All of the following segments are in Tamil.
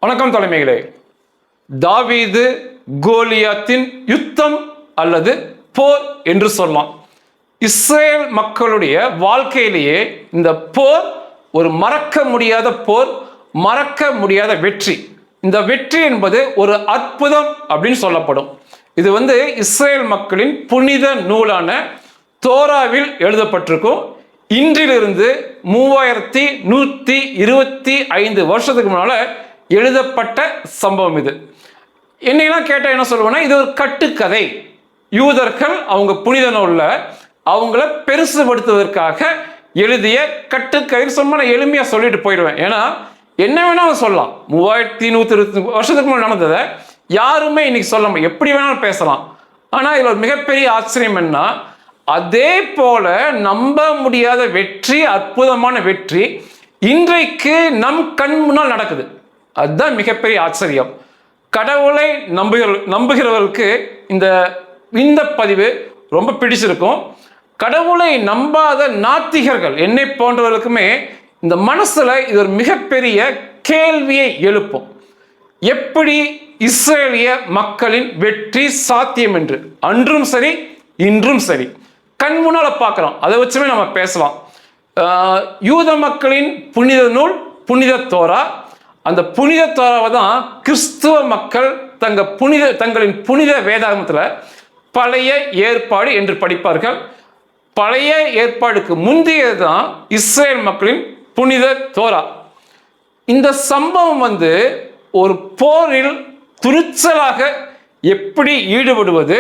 வணக்கம் தலைமைகளே. தாவீது கோலியாத்தின் யுத்தம் அல்லது போர் என்று சொல்லலாம். இஸ்ரேல் மக்களுடைய வாழ்க்கையிலேயே இந்த போர் ஒரு மறக்க முடியாத போர், மறக்க முடியாத வெற்றி. இந்த வெற்றி என்பது ஒரு அற்புதம் அப்படின்னு சொல்லப்படும். இது இஸ்ரேல் மக்களின் புனித நூலான தோராவில் எழுதப்பட்டிருக்கும். இன்றிலிருந்து 3125 வருஷத்துக்கு முன்னால எழுதப்பட்ட சம்பவம் இது. என்னையெல்லாம் கேட்டால் என்ன சொல்லுவேன்னா, இது ஒரு கட்டுக்கதை. யூதர்கள் அவங்க புனித நூல்ல அவங்கள பெருசுபடுத்துவதற்காக எழுதிய கட்டுக்கதை சொன்னா நான் எளிமையாக சொல்லிட்டு போயிடுவேன். ஏன்னா என்ன வேணாலும் சொல்லலாம். 3120 வருஷத்துக்கு முன்னாடி நடந்ததை யாருமே இன்னைக்கு சொல்லாம எப்படி வேணாலும் பேசலாம். ஆனால் இதில் ஒரு மிகப்பெரிய ஆச்சரியம் என்ன, அதே போல நம்ப முடியாத வெற்றி, அற்புதமான வெற்றி இன்றைக்கு நம் கண் முன்னால் நடக்குது. அதுதான் மிகப்பெரிய ஆச்சரியம். கடவுளை நம்புகிறவர்களுக்கு இந்த பதிவு ரொம்ப பிடிச்சிருக்கும். கடவுளை நம்பாத நாத்திகர்கள் என்னை போன்றவர்களுக்குமே இந்த மனசுல இது ஒரு மிகப்பெரிய கேள்வியை எழுப்பும். எப்படி இஸ்ரேலிய மக்களின் வெற்றி சாத்தியம் என்று அன்றும் சரி இன்றும் சரி கண் முன்னால பார்க்கிறோம். அதை வச்சுமே நம்ம பேசலாம். யூத மக்களின் புனித நூல் புனித தோரா. அந்த புனித தோராவை தான் கிறிஸ்துவ மக்கள் தங்களின் புனித வேதாகமத்தில் பழைய ஏற்பாடு என்று படிப்பார்கள். பழைய ஏற்பாடுக்கு முந்தையது தான் இஸ்ரேல் மக்களின் புனித தோரா. இந்த சம்பவம் ஒரு போரில் துணிச்சலாக எப்படி ஈடுபடுவது,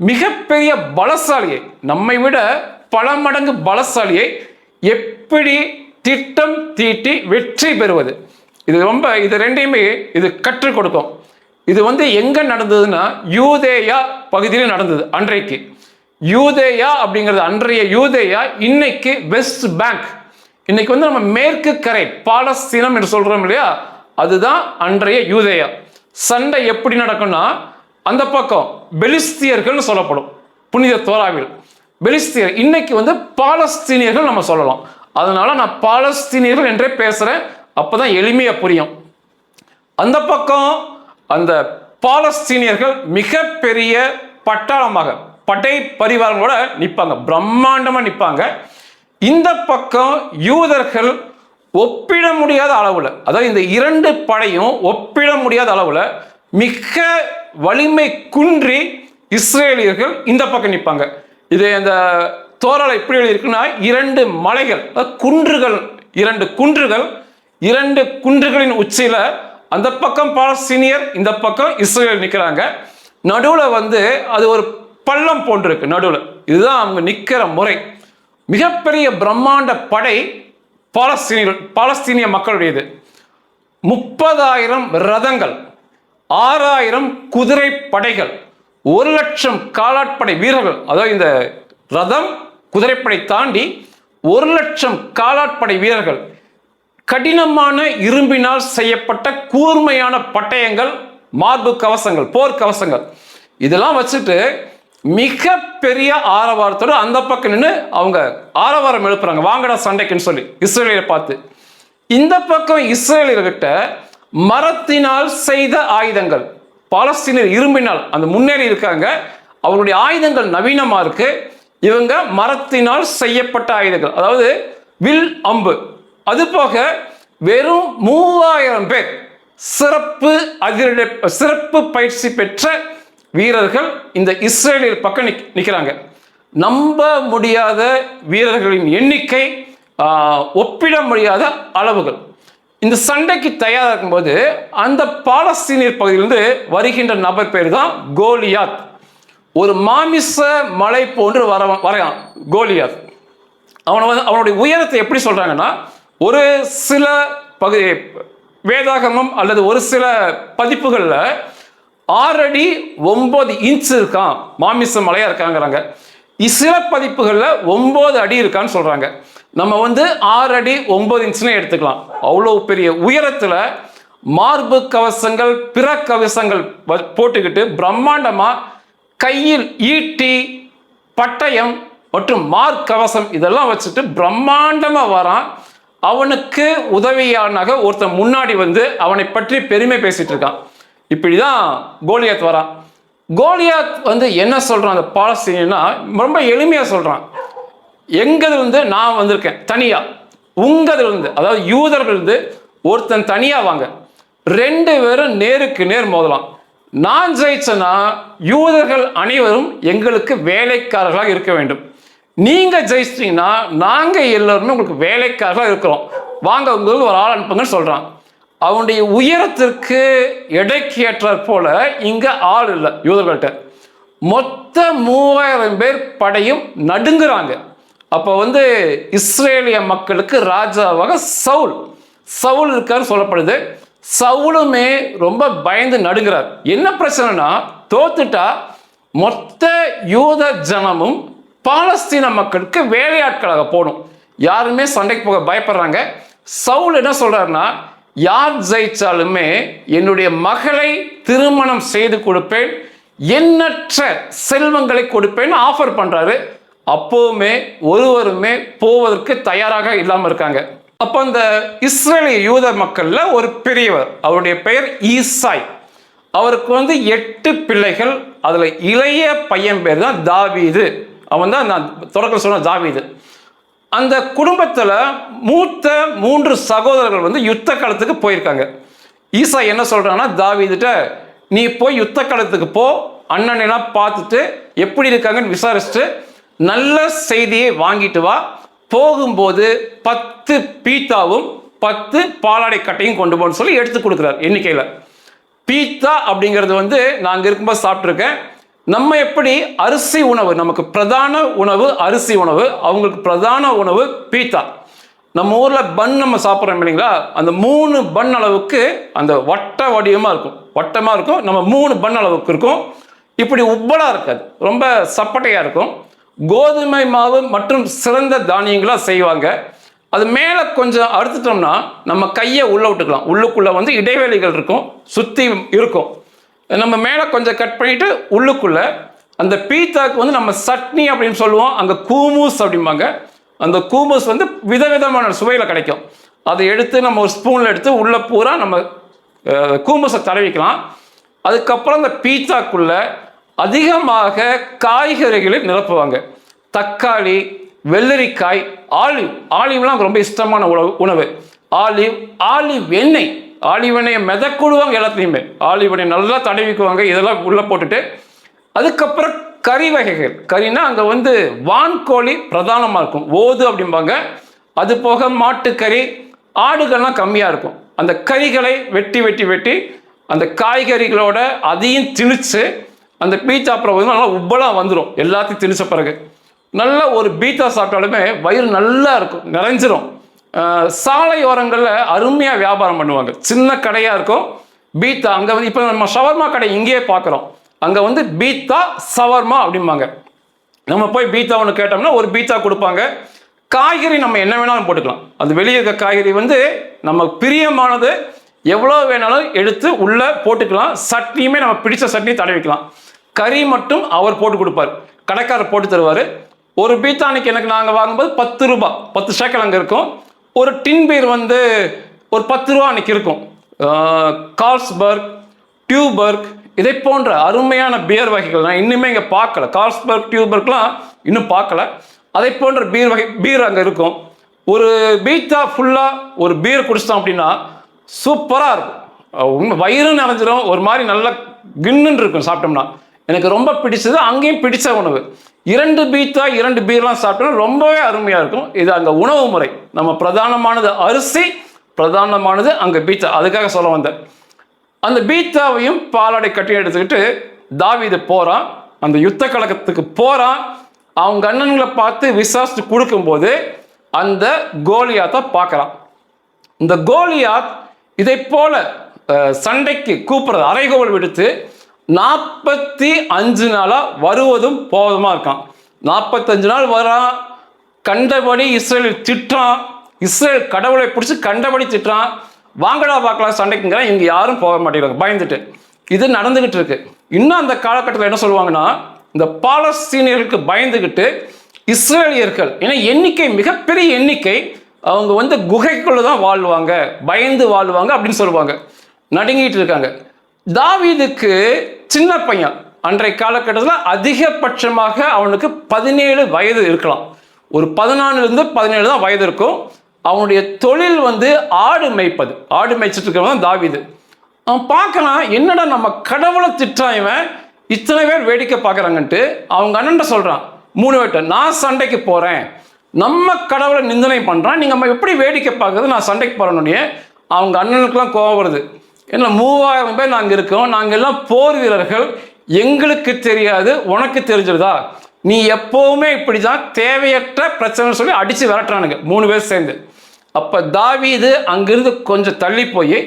மிகப்பெரிய பலசாலியை, நம்மை விட பல மடங்கு பலசாலியை எப்படி திட்டம் தீட்டி வெற்றி பெறுவது, இது ரெண்டையுமே இது கற்றுக் கொடுக்கும். இது எங்க நடந்ததுன்னா யூதேயா பகுதியில் நடந்தது. அன்றைக்கு யூதேயா அப்படிங்கிறது அன்றைய யூதேயா, இன்னைக்கு வெஸ்ட் பேங்க். இன்னைக்கு நம்ம மேற்கு கரை பாலஸ்தீனம் என்று சொல்றோம் இல்லையா, அதுதான் அன்றைய யூதேயா. சண்டை எப்படி நடக்கும்னா, அந்த பக்கம் பெலிஸ்தியர்கள் சொல்லப்படும் புனித தோராவில். பெலிஸ்தியர் இன்னைக்கு பாலஸ்தீனியர்கள் நம்ம சொல்லலாம். அதனால நான் பாலஸ்தீனியர்கள் என்றே பேசுறேன், அப்பதான் எளிமையா புரியும். அந்த பக்கம் அந்த பாலஸ்தீனியர்கள் மிகப்பெரிய பட்டாளமாக படை பரிவாரங்களோட நிற்பாங்க, பிரம்மாண்டமா நிற்பாங்க. இந்த பக்கம் யூதர்கள் ஒப்பிட முடியாத அளவுல, அதாவது இந்த இரண்டு படையும் ஒப்பிட முடியாத அளவுல மிக வலிமை குன்றி இஸ்ரேலியர்கள் இந்த பக்கம் நிற்பாங்க. இது அந்த தோரால எப்படி எழுதியிருக்குன்னா, இரண்டு மலைகள், குன்றுகள், இரண்டு குன்றுகளின் உச்சியில அந்த பக்கம் பாலஸ்தீனியர், இந்த பக்கம் இஸ்ரேல் நிற்கிறாங்க. நடுவில் அது ஒரு பள்ளம் போன்றிருக்கு நடுவில். இதுதான் அவங்க நிற்கிற முறை. மிகப்பெரிய பிரம்மாண்ட படை பாலஸ்தீனிய மக்களுடையது. 30,000 ரதங்கள், 6,000 குதிரை படைகள், 1,00,000 காலாட்படை வீரர்கள். அதாவது இந்த ரதம் குதிரைப்படை தாண்டி 1,00,000 காலாட்படை வீரர்கள், கடினமான இரும்பினால் செய்யப்பட்ட கூர்மையான பட்டயங்கள், மார்பு கவசங்கள், போர்க்கவசங்கள், இதெல்லாம் வச்சுட்டு மிக பெரிய ஆரவாரத்தோடு அந்த பக்கம் நின்று அவங்க ஆரவாரம் எழுப்புறாங்க, வாங்கடா சண்டைக்குன்னு சொல்லி இஸ்ரேலியரை பார்த்து. இந்த பக்கம் இஸ்ரேலியர்கிட்ட மரத்தினால் செய்த ஆயுதங்கள், பாலஸ்தீனியர் இரும்பினால் அந்த முன்னேறி இருக்காங்க, அவருடைய ஆயுதங்கள் நவீனமா இருக்கு. இவங்க மரத்தினால் செய்யப்பட்ட ஆயுதங்கள், அதாவது வில், அம்பு. அது போக வெறும் 3,000 பேர் சிறப்பு பயிற்சி பெற்ற வீரர்கள் இந்த இஸ்ரேலியர் பக்கம் நிற்கிறாங்க. நம்ப முடியாத வீரர்களின் எண்ணிக்கை, ஒப்பிட முடியாத அளவுகள். இந்த சண்டைக்கு தயாராக இருக்கும்போது அந்த பாலஸ்தீனியர் பகுதியிலிருந்து வருகின்ற நபர் பேர் தான் கோலியாத். ஒரு மாமிச மலை போன்று வரையான் கோலியாத். அவனுடைய உயரத்தை எப்படி சொல்றாங்கன்னா, ஒரு சில பகுதி வேதாகமம் அல்லது ஒரு சில பதிப்புகள்ல 6 அடி 9 இன்ச் இருக்கான், மாமிச மலையா இருக்காங்கிறாங்க. சில பதிப்புகள்ல 9 அடி இருக்கான்னு சொல்றாங்க. நம்ம 6 அடி 9 இன்ச்னே எடுத்துக்கலாம். அவ்வளவு பெரிய உயரத்துல மார்பு கவசங்கள், பிற கவசங்கள் போட்டுக்கிட்டு பிரம்மாண்டமா கையில் ஈட்டி, பட்டயம் மற்றும் மார்க் கவசம் இதெல்லாம் வச்சுட்டு பிரம்மாண்டமா வரான். அவனுக்கு உதவியானாக ஒருத்தன் முன்னாடி வந்து அவனை பற்றி பெருமை பேசிட்டு இருக்கான். இப்படிதான் கோலியாத் வரான். கோலியாத் வந்து என்ன சொல்றான் அந்த பாலஸ்தீனா, ரொம்ப எளிமையா சொல்றான். எங்கதுல இருந்து நான் வந்திருக்கேன் தனியா, உங்கதுல இருந்து அதாவது யூதர்கள் இருந்து ஒருத்தன் தனியா வாங்க, 2 பேரும் நேருக்கு நேர் மோதலாம். நான் ஜெயிச்சனா யூதர்கள் அனைவரும் எங்களுக்கு வேலைக்காரர்களாக இருக்க வேண்டும். நீங்க ஜெயிச்சிட்டீங்கன்னா நாங்க எல்லாருமே உங்களுக்கு வேலைக்காரர்களாக இருக்கிறோம், வாங்க உங்களுக்கு ஒரு ஆள் அனுப்புங்கன்னு சொல்றான். அவனுடைய உயரத்திற்கு எடைக்கு ஏற்றாற் போல இங்க ஆள் இல்லை யூதர்கள்ட்ட. மொத்த 3000 பேர் படையும் நடுங்குறாங்க. அப்போ வந்து இஸ்ரேலிய மக்களுக்கு ராஜாவாக சவுல் இருக்காருன்னு சொல்லப்படுது. சவுலுமே ரொம்ப பயந்து நடுங்கிறார். என்ன பிரச்சனைனா, தோத்துட்டா மொத்த யூத ஜனமும் பாலஸ்தீன மக்களுக்கு வேலையாட்களாக போகணும். யாருமே சண்டைக்கு போக பயப்படுறாங்க. சவுல் என்ன சொல்றாருன்னா, யார் ஜெயிச்சாலுமே என்னுடைய மகளை திருமணம் செய்து கொடுப்பேன், எண்ணற்ற செல்வங்களை கொடுப்பேன் ஆஃபர் பண்றாரு. அப்போவுமே ஒருவருமே போவதற்கு தயாராக இல்லாமல் இருக்காங்க. அப்போ அந்த இஸ்ரேலிய யூத மக்கள்ல ஒரு பெரியவர், அவருடைய பெயர் ஈசாய். அவருக்கு வந்து 8 பிள்ளைகள். அதுல இளைய பையன் பேர் தான் தாவீது. அவன் தான் நான் தொடக்க சொன்ன தாவீது. அந்த குடும்பத்துல மூத்த 3 சகோதரர்கள் வந்து யுத்த களத்துக்கு போயிருக்காங்க. ஈசாய் என்ன சொல்றான்னா, தாவீதுட்ட நீ போய் யுத்த களத்துக்கு போ, அண்ணனெல்லாம் பார்த்துட்டு எப்படி இருக்காங்கன்னு விசாரிச்சுட்டு நல்ல செய்தியை வாங்கிட்டு வா. போகும்போது 10 பீத்தாவும் 10 பாலாடை கட்டையும் கொண்டு போன்னு சொல்லி எடுத்து கொடுக்குறார் எண்ணிக்கையில். பீத்தா அப்படிங்கிறது வந்து நான் அங்கே இருக்கும்போது சாப்பிட்ருக்கேன். நம்ம எப்படி அரிசி உணவு, நமக்கு பிரதான உணவு அரிசி உணவு, அவங்களுக்கு பிரதான உணவு பீத்தா. நம்ம ஊரில் பன் நம்ம சாப்பிட்றோம் இல்லைங்களா, அந்த 3 பன் அளவுக்கு அந்த வட்ட வடிவமாக இருக்கும், வட்டமாக இருக்கும். நம்ம 3 பன் அளவுக்கு இருக்கும். இப்படி உப்பலாக இருக்காது, ரொம்ப சப்பட்டையாக இருக்கும். கோதுமை மாவு மற்றும் சிறந்த தானியங்களாக செய்வாங்க. அது மேலே கொஞ்சம் அறுத்துட்டோம்னா நம்ம கையை உள்ளே விட்டுக்கலாம். உள்ளுக்குள்ளே வந்து இடைவெளிகள் இருக்கும், சுற்றி இருக்கும். நம்ம மேலே கொஞ்சம் கட் பண்ணிவிட்டு உள்ளுக்குள்ளே அந்த பீத்தாக்கு வந்து நம்ம சட்னி அப்படின்னு சொல்லுவோம், அங்கே கூமூஸ் அப்படிம்பாங்க. அந்த கூமூஸ் வந்து விதவிதமான சுவையில் கிடைக்கும். அதை எடுத்து நம்ம ஒரு ஸ்பூனில் எடுத்து உள்ளே பூரா நம்ம கூமூஸை தடவிக்கலாம். அதுக்கப்புறம் அந்த பீத்தாக்குள்ளே அதிகமாக காய்கறிகளை நிரப்புவாங்க. தக்காளி, வெள்ளரிக்காய், ஆலிவ்லாம் ரொம்ப இஷ்டமான உணவு. ஆலிவ் எண்ணெயை மிதக்குடுவாங்க. எல்லாத்துலேயுமே ஆலிவ் எண்ணெய் நல்லா தடவிக்குவாங்க. இதெல்லாம் உள்ளே போட்டுட்டு அதுக்கப்புறம் கறி வகைகள். கறினா அங்கே வந்து வான்கோழி பிரதானமாக இருக்கும், ஓது அப்படிம்பாங்க. அது போக மாட்டுக்கறி, ஆடுகள்லாம் கம்மியாக இருக்கும். அந்த கறிகளை வெட்டி அந்த காய்கறிகளோட அதையும் திணிச்சு அந்த பீத்தா அப்புறம் வந்து நல்லா உப்பலாக வந்துடும். எல்லாத்தையும் திணிச்ச பிறகு நல்ல ஒரு பீத்தா சாப்பிட்டாலுமே வயிறு நல்லா இருக்கும், நிறைஞ்சிரும். சாலையோரங்களில் அருமையாக வியாபாரம் பண்ணுவாங்க. சின்ன கடையாக இருக்கும் பீத்தா. அங்கே வந்து இப்போ நம்ம ஷவர்மா கடை இங்கேயே பார்க்குறோம். அங்கே வந்து பீத்தா சவர்மா அப்படிம்பாங்க. நம்ம போய் பீத்தா ஒன்று கேட்டோம்னா ஒரு பீத்தா கொடுப்பாங்க. காய்கறி நம்ம என்ன வேணாலும் போட்டுக்கலாம். அது வெளியே இருக்க காய்கறி வந்து நம்ம பிரியமானது எவ்வளோ வேணாலும் எடுத்து உள்ளே போட்டுக்கலாம். சட்னியுமே நம்ம பிடிச்ச சட்னி தடவிக்கலாம். கறி மட்டும் அவர் போட்டு கொடுப்பார், கடைக்காரர் போட்டு தருவார். ஒரு பீத்தானிக்கு எனக்கு நாங்கள் வாங்கும்போது 10 ரூபா, 10 ஷேக்கல் அங்கே இருக்கும். ஒரு டின் பீர் வந்து ஒரு 10 ரூபா அன்றைக்கி இருக்கும். கார்ல்ஸ்பர்க், டியூபர்க் இதை போன்ற அருமையான பியர் வகைகள் நான் இன்னுமே இங்கே பார்க்கல. கார்ல்ஸ்பர்க், டியூபர்க்லாம் இன்னும் பார்க்கல. அதை போன்ற பீர் அங்கே இருக்கும். ஒரு பீத்தா ஃபுல்லாக ஒரு பீர் குடிச்சிட்டோம் அப்படின்னா சூப்பராக இருக்கும். வயிறு நிறைஞ்சிரும், ஒரு மாதிரி நல்லா கின்னுன்னு இருக்கும் சாப்பிட்டோம்னா. எனக்கு ரொம்ப பிடிச்சது, அங்கேயும் பிடிச்ச உணவு. 2 பீத்தா 2 பீர்லாம் சாப்பிட்டோம்னா ரொம்பவே அருமையாக இருக்கும். இது அங்கே உணவு முறை. நம்ம பிரதானமானது அரிசி, பிரதானமானது அங்கே பீத்தா. அதுக்காக சொல்ல வந்தேன். அந்த பீத்தாவையும் பாலாடை கட்டி எடுத்துக்கிட்டு தாவீது போகிறான், அந்த யுத்த கழகத்துக்கு போகிறான். அவங்க அண்ணன்களை பார்த்து விசாரிச்சு கொடுக்கும்போது அந்த கோலியாத்தை பார்க்குறான். இந்த கோலியாத் இதை போல சண்டைக்கு கூப்பிடுறது, அறைகோவல் விடுத்து 45 நாளாக வருவதும் போவதுமா இருக்கான். 45 நாள் வரான், கண்டபடி இஸ்ரேல் திட்டுறான். இஸ்ரேல் கடவுளை பிடிச்சி கண்டபடி திட்டுறான். வாங்கடா பார்க்கலாம் சண்டைக்குங்கிறான். இங்கே யாரும் போக மாட்டேங்கிறாங்க பயந்துட்டு. இது நடந்துகிட்டு இருக்கு. இன்னும் அந்த காலகட்டத்தில் என்ன சொல்லுவாங்கன்னா, இந்த பாலஸ்தீனியர்களுக்கு பயந்துகிட்டு இஸ்ரேலியர்கள், ஏன்னா எண்ணிக்கை மிகப்பெரிய எண்ணிக்கை, அவங்க வந்து குகைக்குள்ள தான் வாழ்வாங்க, பயந்து வாழ்வாங்க அப்படின்னு சொல்லுவாங்க. நடுங்கிட்டு இருக்காங்க. தாவீதுக்கு சின்ன பையன், அன்றைய காலகட்டத்தில் அதிகபட்சமாக அவனுக்கு 17 வயது இருக்கலாம். ஒரு 14லேருந்து 17 தான் வயது இருக்கும். அவனுடைய தொழில் வந்து ஆடு மேய்ப்பது. ஆடு மேய்ச்சிட்டு இருக்கிறவன் தான் தாவீது. அவன் பார்க்கலாம், என்னடா நம்ம கடவுளை திட்டான் இவன், இத்தனை பேர் வேடிக்கை பார்க்குறாங்கன்ட்டு அவங்க அண்ணன் சொல்கிறான் 3 பேர்ட்ட, நான் சண்டைக்கு போகிறேன், நம்ம கடவுளை நிந்தனை பண்ணுறான், நீங்கள் நம்ம எப்படி வேடிக்கை பார்க்குறது, நான் சண்டைக்கு போகிறேன்னு. அவங்க அண்ணனுக்குலாம் கோபம் வருது. என்ன 3000 பேர் நாங்கள் இருக்கோம், நாங்கள் எல்லாம் போர் வீரர்கள், எங்களுக்கு தெரியாது உனக்கு தெரிஞ்சிருதா, நீ எப்போவுமே இப்படி தான் தேவையற்ற பிரச்சனை சொல்லி அடித்து விரட்டுறானுங்க 3 பேர் சேர்ந்து. அப்போ தாவீது அங்கிருந்து கொஞ்சம் தள்ளி போய்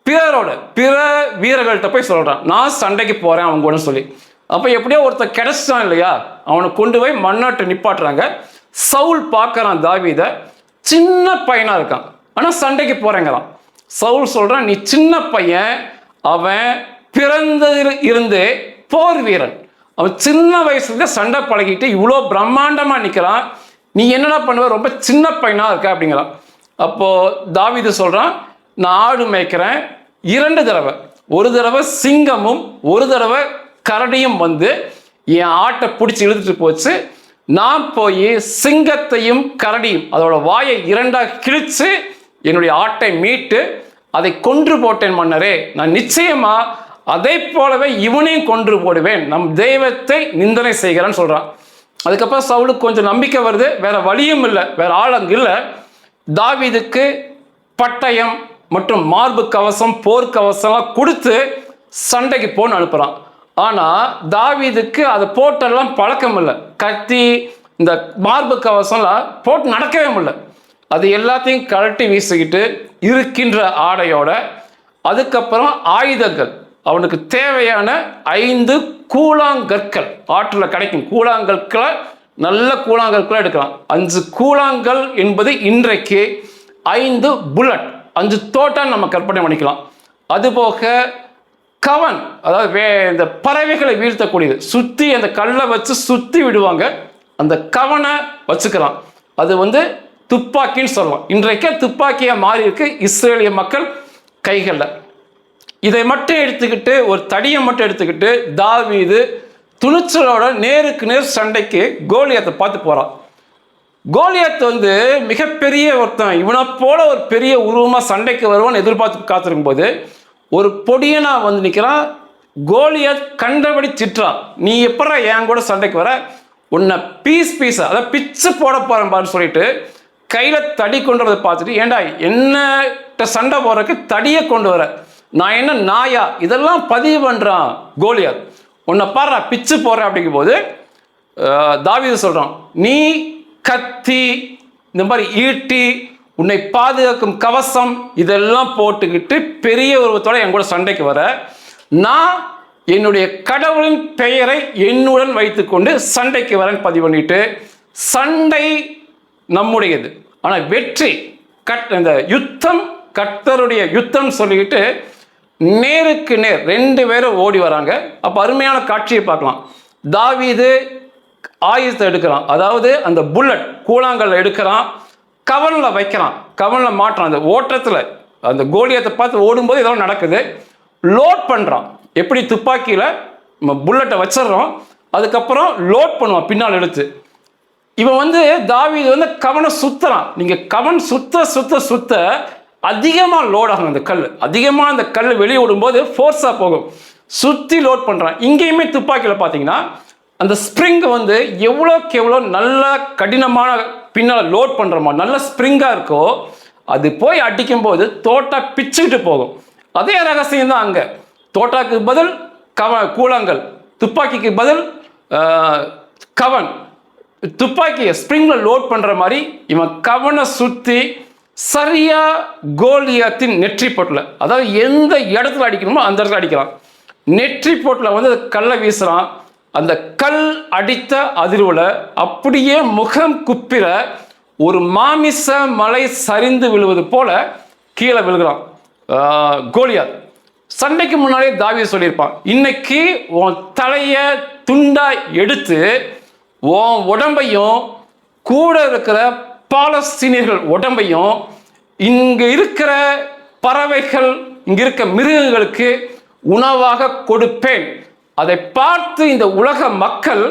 பிற வீரர்கள்ட்ட போய் சொல்கிறான், நான் சண்டைக்கு போகிறேன் அவங்க கூட சொல்லி. அப்போ எப்படியோ ஒருத்தர் கிடைச்சிட்டான் இல்லையா, அவனை கொண்டு போய் மண்ணாட்டை நிப்பாட்டுறாங்க. சவுல் பார்க்குறான் தாவீதை, சின்ன பையனாக இருக்கான், ஆனால் சண்டைக்கு போகிறேங்கிறான். சவுல் சொல்கிறான், நீ சின்ன பையன், அவன் பிறந்ததில் இருந்தே போர் வீரன், அவன் சின்ன வயசுல சண்டை பழகிட்டு இவ்வளோ பிரம்மாண்டமாக நிற்கிறான், நீ என்னடா பண்ணுவ, ரொம்ப சின்ன பையனாக இருக்க அப்படிங்கிறான். அப்போது தாவீது சொல்கிறான், நான் ஆடு மேய்க்கிறேன், 2 தடவை, ஒரு தடவை சிங்கமும் ஒரு தடவை கரடியும் வந்து என் ஆட்டை பிடிச்சி இழுத்துட்டு போச்சு, நான் போய் சிங்கத்தையும் கரடியும் அதோட வாயை 2ஆக கிழிச்சு என்னுடைய ஆட்டை மீட்டு அதை கொன்று போட்டேன் மன்னரே, நான் நிச்சயமா அதை போலவே இவனையும் கொன்று போடுவேன், நம் தெய்வத்தை நிந்தனை செய்கிறேன்னு சொல்றான். அதுக்கப்புறம் சவுலுக்கு கொஞ்சம் நம்பிக்கை வருது, வேற வழியும் இல்லை, வேற ஆள் அங்கு இல்லை. தாவீதுக்கு பட்டயம் மற்றும் மார்பு கவசம், போர்க்கவசம்லாம் கொடுத்து சண்டைக்கு போன்னு அனுப்புறான். ஆனால் தாவீதுக்கு அதை போட்டெல்லாம் பழக்கம் இல்லை. கத்தி, இந்த மார்பு கவசம்லாம் போட்டு நடக்கவே முடியல. அது எல்லாத்தையும் கழட்டி வீசிக்கிட்டு இருக்கின்ற ஆடையோட, அதுக்கப்புறம் ஆயுதங்கள், அவனுக்கு தேவையான 5 கூழாங்கற்கள், ஆற்றில் கிடைக்கும் கூழாங்கற்களை, நல்ல கூழாங்கற்களை எடுக்கலாம். 5 கூழாங்கல் என்பது இன்றைக்கு 5 புல்லட், 5 தோட்டான்னு நம்ம கற்பனை பண்ணிக்கலாம். அதுபோக கவன், அதாவது இந்த பறவைகளை வீழ்த்தக்கூடியது, சுற்றி அந்த கல்லை வச்சு சுற்றி விடுவாங்க, அந்த கவனை வச்சுக்கிறான். அது வந்து துப்பாக்கின்னு சொல்லலாம். இன்றைக்கே துப்பாக்கியாக மாறி இருக்கு இஸ்ரேலிய மக்கள் கைகளில். இதை மட்டும் எடுத்துக்கிட்டு, ஒரு தடியை மட்டும் எடுத்துக்கிட்டு தாவீது துணிச்சலோட நேருக்கு நேர் சண்டைக்கு கோலியாத்தை பார்த்து போகிறான். கோலியாத் வந்து மிகப்பெரிய ஒருத்தன், இவனை போல ஒரு பெரிய உருவமாக சண்டைக்கு வருவான்னு எதிர்பார்த்து காத்திருக்கும் போது ஒரு பொடியனா வந்து நிற்கிறான். கோலியாத் கண்டபடி திட்டுறான், நீ எப்படா என் கூட சண்டைக்கு வர, உன்னை பீஸா அதாவது பிச்சு போட போறேன் பாருன்னு சொல்லிட்டு கையில் தடி கொண்டு வரதை பார்த்துட்டு, ஏண்டா என்னட்ட சண்டை போடுறதுக்கு தடியை கொண்டு வர, நான் என்ன நாயா, இதெல்லாம் பதிவு பண்ணுறான் கோலியாத். உன்னை பாடுறா பிச்சு போடுறேன் அப்படிங்கும் போது தாவீது சொல்கிறான், நீ கத்தி, இந்த மாதிரி ஈட்டி, உன்னை பாதுகாக்கும் கவசம், இதெல்லாம் போட்டுக்கிட்டு பெரிய உருவத்தோட என் கூட சண்டைக்கு வர, நான் என்னுடைய கடவுளின் பெயரை என்னுடன் வைத்துக்கொண்டு சண்டைக்கு வரேன்னு பதிவு பண்ணிட்டு, சண்டை நம்முடையது, ஆனால் வெற்றி இந்த யுத்தம் கர்த்தருடைய யுத்தம் சொல்லிக்கிட்டு நேருக்கு நேர் 2 பேரும் ஓடி வராங்க. அப்போ அருமையான காட்சியை பார்க்கலாம். தாவீது ஆயுதத்தை எடுக்கிறான், அதாவது அந்த புல்லட் கூழாங்கல்ல எடுக்கிறான், கவனில் வைக்கிறான், கவனில் மாட்டுறான். அந்த ஓட்டத்தில் அந்த கோலியாத்தை பார்த்து ஓடும்போது இதெல்லாம் நடக்குது. லோட் பண்ணுறான், எப்படி துப்பாக்கியில் நம்ம புல்லட்டை வச்சிடறோம், அதுக்கப்புறம் லோட் பண்ணுவான் பின்னால் எடுத்து. இவன் வந்து தாவீது வந்து கவனை சுற்றுறான். நீங்கள் கவன் சுத்த அதிகமாக லோட் ஆகும். அந்த கல் அதிகமாக அந்த கல் வெளியே விடும்போது ஃபோர்ஸாக போகும், சுற்றி லோட் பண்ணுறான். இங்கேயுமே துப்பாக்கியில் பார்த்தீங்கன்னா அந்த ஸ்ப்ரிங் வந்து எவ்வளோக்கு எவ்வளோ நல்லா கடினமான பின்னால் லோட் பண்ணுறோமோ, நல்ல ஸ்ப்ரிங்காக இருக்கோ, அது போய் அடிக்கும்போது தோட்டா பிச்சுக்கிட்டு போகும். அதே ரகசியம் தான் அங்கே. தோட்டாக்கு பதில் கூழாங்கல், துப்பாக்கிக்கு பதில் கவன். துப்பாக்கியை ஸ்ப்ரிங்கில் லோட் பண்ணுற மாதிரி இவன் கவனை சுற்றி சரியாக கோலியாத்தின் நெற்றி போட்டில், அதாவது எந்த இடத்துல அடிக்கணுமோ அந்த இடத்துல அடிக்கிறான். நெற்றி போட்டில் வந்து கல்லை வீசுகிறான். அந்த கல் அடித்த அதிர்வுல அப்படியே முகம் குப்பிர ஒரு மாமிச மலை சரிந்து விழுவது போல கீழே விழுகிறான் கோலியாத். சண்டைக்கு முன்னாலே தாவீது சொல்லியிருப்பான், இன்னைக்கு உன் தலைய துண்டா எடுத்து உன் உடம்பையும் கூட இருக்கிற பாலஸ்தீனியர்கள் உடம்பையும் இங்க இருக்கிற பறவைகள், இங்க இருக்க மிருகங்களுக்கு உணவாக கொடுப்பேன். அதை பார்த்து இந்த உலக மக்கள்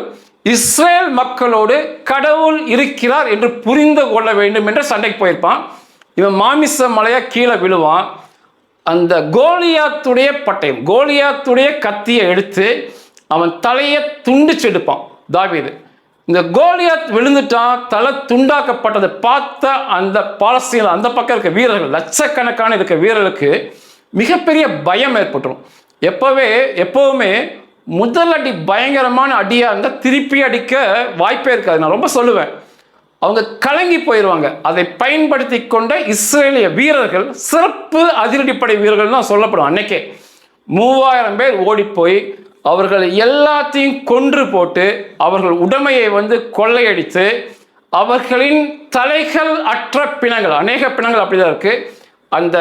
இஸ்ரேல் மக்களோடு கடவுள் இருக்கிறார் என்று புரிந்து கொள்ள வேண்டும் என்று சண்டைக்கு போயிருப்பான். இவன் மாமிச மலையா கீழே விழுவான். அந்த கோலியாத்துடைய பட்டயம், கோலியாத்துடைய கத்தியை எடுத்து அவன் தலையை துண்டிச்சு எடுப்பான் தாவீது. இந்த கோலியாத் விழுந்துட்டான், தலை துண்டாக்கப்பட்டதை பார்த்த அந்த பாலஸ்தீன அந்த பக்கம் இருக்க வீரர்கள், லட்சக்கணக்கான இருக்க வீரர்களுக்கு மிகப்பெரிய பயம் ஏற்பட்டுரும். எப்பவுமே முதல் அடி பயங்கரமான அடியாக இருந்தால் திருப்பி அடிக்க வாய்ப்பே இருக்காது. நான் ரொம்ப சொல்லுவேன், அவங்க கலங்கி போயிடுவாங்க. அதை பயன்படுத்தி கொண்ட இஸ்ரேலிய வீரர்கள், சிறப்பு அதிரடிப்படை வீரர்கள் தான் சொல்லப்படும். அன்னைக்கே 3000 பேர் ஓடி போய் அவர்கள் எல்லாத்தையும் கொன்று போட்டு அவர்கள் உடைமையை கொள்ளையடித்து அவர்களின் தலைகள் அற்ற பிணங்கள், அநேக பிணங்கள் அப்படிதான் இருக்கு, அந்த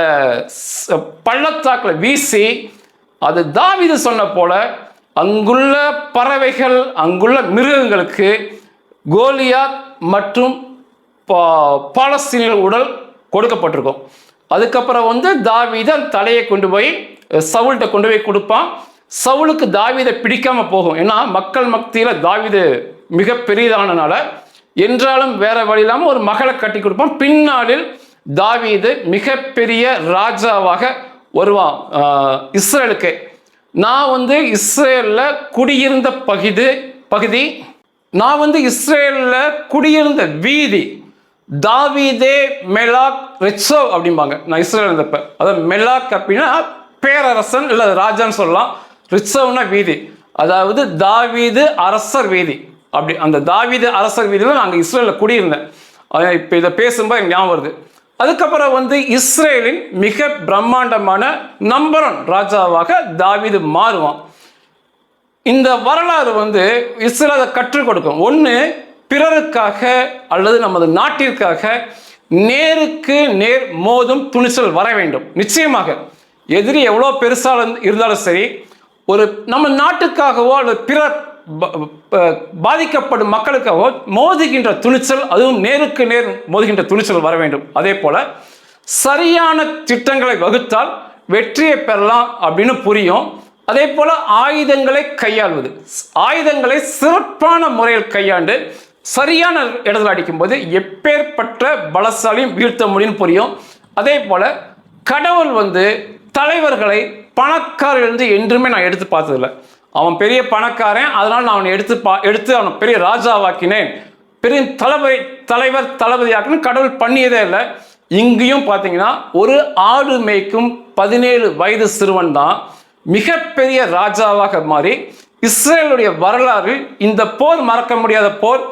பள்ளத்தாக்கில் வீசி, அது தாவீது சொன்ன போல அங்குள்ள பறவைகள், அங்குள்ள மிருகங்களுக்கு கோலியாத் மற்றும் பாலஸ்தீனியர்கள் உடல் கொடுக்கப்பட்டிருக்கும். அதுக்கப்புறம் தாவீது அந்த தலையை கொண்டு போய் சவுல்கிட்ட கொண்டு போய் கொடுப்பான். சவுலுக்கு தாவீதை பிடிக்காம போகும். ஏன்னா மக்கள் மத்தியில் தாவீது மிக பெரியதானனால, என்றாலும் வேற வழி இல்லாமல் ஒரு மகளை கட்டி கொடுப்பான். பின்னாளில் தாவீது மிகப்பெரிய ராஜாவாக வருவான் இஸ்ரேலுக்கு. நான் இஸ்ரேலில் குடியிருந்த பகுதி நான் இஸ்ரேலில் குடியிருந்த வீதி தாவீதே மெலாக் ரெட்சோ அப்படிம்பாங்க. நான் இஸ்ரேல் இருந்தப்ப, அதாவது மெலாக் அப்படின்னா பேரரசன் இல்லை ராஜான்னு சொல்லலாம், ரிட்சோன்னா வீதி, அதாவது தாவீது அரசர் வீதி. அப்படி அந்த தாவீது அரசர் வீதியில் நாங்கள் இஸ்ரேலில் குடியிருந்தேன். இப்போ இதை பேசும்போது எனக்கு ஞாபகம் வருது. அதுக்கப்புறம் இஸ்ரேலின் மிக பிரம்மாண்டமான நம்பர் 1 ராஜாவாக தாவீது மாறுவான். இந்த வரலாறு இஸ்ரேல் அதை கற்றுக் கொடுக்கும். ஒன்று, பிறருக்காக அல்லது நமது நாட்டிற்காக நேருக்கு நேர் மோதும் துணிச்சல் வர வேண்டும். நிச்சயமாக எதிரி எவ்வளோ பெருசாக இருந்தாலும் சரி, ஒரு நம்ம நாட்டுக்காகவோ அல்லது பிறர் பாதிக்கப்படும் மக்களுக்காகவோ மோதுகின்ற துணிச்சல், அதுவும் நேருக்கு நேர் மோதுகின்ற துணிச்சல் வர வேண்டும். அதே போல சரியான திட்டங்களை வகுத்தால் வெற்றியை பெறலாம் அப்படின்னு புரியும். அதே போல ஆயுதங்களை கையாள்வது, ஆயுதங்களை சிறப்பான முறையில் கையாண்டு சரியான இடத்துல அடிக்கும்போது எப்பேற்பட்ட பலசாலியும் வீழ்த்த முடியும்னு புரியும். அதே போல கடவுள் தலைவர்களை பணக்காரர்கள் என்றுமே நான் எடுத்து பார்த்ததில்லை. அவன் பெரிய பணக்காரன், அதனால் நான் அவனை எடுத்து அவனை பெரிய ராஜாவாக்கினேன், பெரிய தலைவர் தளபதியாக்கினு கடவுள் பண்ணியதே இல்லை. இங்கேயும் பார்த்தீங்கன்னா ஒரு ஆடு மேய்க்கும் 17 வயது சிறுவன் தான் மிகப்பெரிய ராஜாவாக மாறி இஸ்ரேலுடைய வரலாறு இந்த போர் மறக்க முடியாத போர்.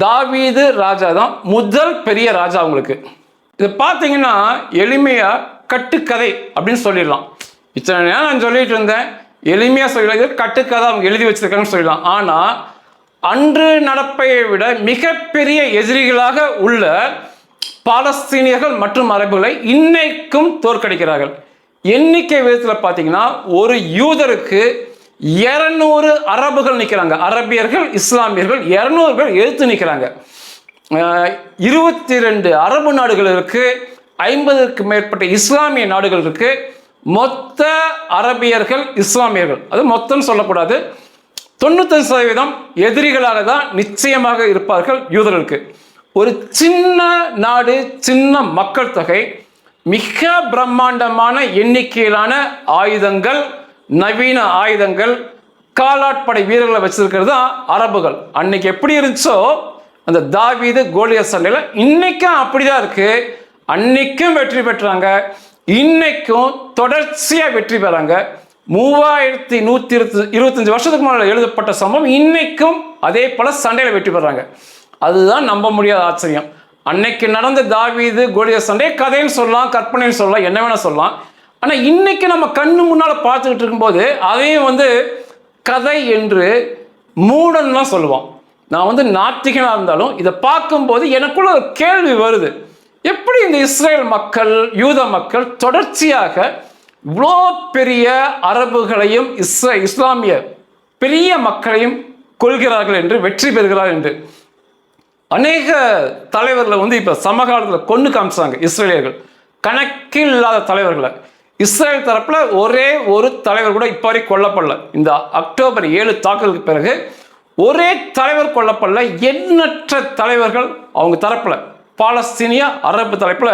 தாவீது ராஜா தான் முதல் பெரிய ராஜா. அவங்களுக்கு இது பார்த்தீங்கன்னா எளிமையா கட்டுக்கதை அப்படின்னு சொல்லிடலாம். இத்தனை நேரம் நான் சொல்லிட்டு இருந்தேன், எளிமையா சொல்லிடலாம், கட்டுக்கதை அவங்க எழுதி வச்சிருக்காங்கன்னு சொல்லலாம். ஆனா அன்று நடப்பையை விட மிகப்பெரிய எதிரிகளாக உள்ள பாலஸ்தீனியர்கள் மற்றும் அரபுகளை இன்னைக்கும் தோற்கடிக்கிறார்கள். எண்ணிக்கை விதத்தில் பார்த்தீங்கன்னா ஒரு யூதருக்கு 200 அரபுகள் நிற்கிறாங்க. அரபியர்கள், இஸ்லாமியர்கள் 200 பேர் எதிர்த்து நிற்கிறாங்க. 22 அரபு நாடுகள் இருக்கு, 50க்கு மேற்பட்ட இஸ்லாமிய நாடுகள் இருக்கு. மொத்த அரபியர்கள், இஸ்லாமியர்கள், அது மொத்தம் சொல்லக்கூடாது, 95% எதிரிகளாக தான் நிச்சயமாக இருப்பார்கள் யூதர்களுக்கு. ஒரு சின்ன நாடு, சின்ன மக்கள் தொகை, மிக பிரம்மாண்டமான எண்ணிக்கையிலான ஆயுதங்கள், நவீன ஆயுதங்கள், காலாட்படை வீரர்களை வச்சிருக்கிறது தான் அரபுகள். அன்னைக்கு எப்படி இருந்துச்சோ அந்த தாவீது கோலியாத் சண்டையில், இன்னைக்கும் அப்படிதான் இருக்கு. அன்னைக்கும் வெற்றி பெற்றாங்க, இன்னைக்கும் தொடர்ச்சியாக வெற்றி பெறாங்க. 3125 வருஷத்துக்கு முன்னாடி எழுதப்பட்ட சம்பவம் இன்னைக்கும் அதே போல சண்டையில் வெற்றி பெறாங்க. அதுதான் நம்ப முடியாத ஆச்சரியம். அன்னைக்கு நடந்த தாவீது கோலியாத் சண்டை கதைன்னு சொல்லலாம், கற்பனைன்னு சொல்லலாம், என்ன வேணா சொல்லலாம். ஆனால் இன்னைக்கு நம்ம கண்ணு முன்னால் பார்த்துக்கிட்டு இருக்கும்போது அதையும் கதை என்று மூடன்லாம் சொல்லுவான். நான் நாத்திகனாக இருந்தாலும் இதை பார்க்கும்போது எனக்குள்ள ஒரு கேள்வி வருது, எப்படி இந்த இஸ்ரேல் மக்கள், யூத மக்கள் தொடர்ச்சியாக இவ்வளோ பெரிய அரபுகளையும் இஸ்லாமிய பெரிய மக்களையும் கொள்கிறார்கள் என்று, வெற்றி பெறுகிறார்கள் என்று. அநேக தலைவர்களை வந்து இப்போ சமகாலத்தில் கொண்டு காமிச்சாங்க இஸ்ரேலியர்கள், கணக்கில் இல்லாத தலைவர்களை. இஸ்ரேல் தரப்புல ஒரே ஒரு தலைவர் கூட இப்போ வரை கொல்லப்படல. இந்த அக்டோபர் 7 தாக்குதலுக்கு பிறகு ஒரே தலைவர் கொல்லப்படல. எண்ணற்ற தலைவர்கள் அவங்க தரப்புல, பாலஸ்தீனிய அரபு தலைப்புல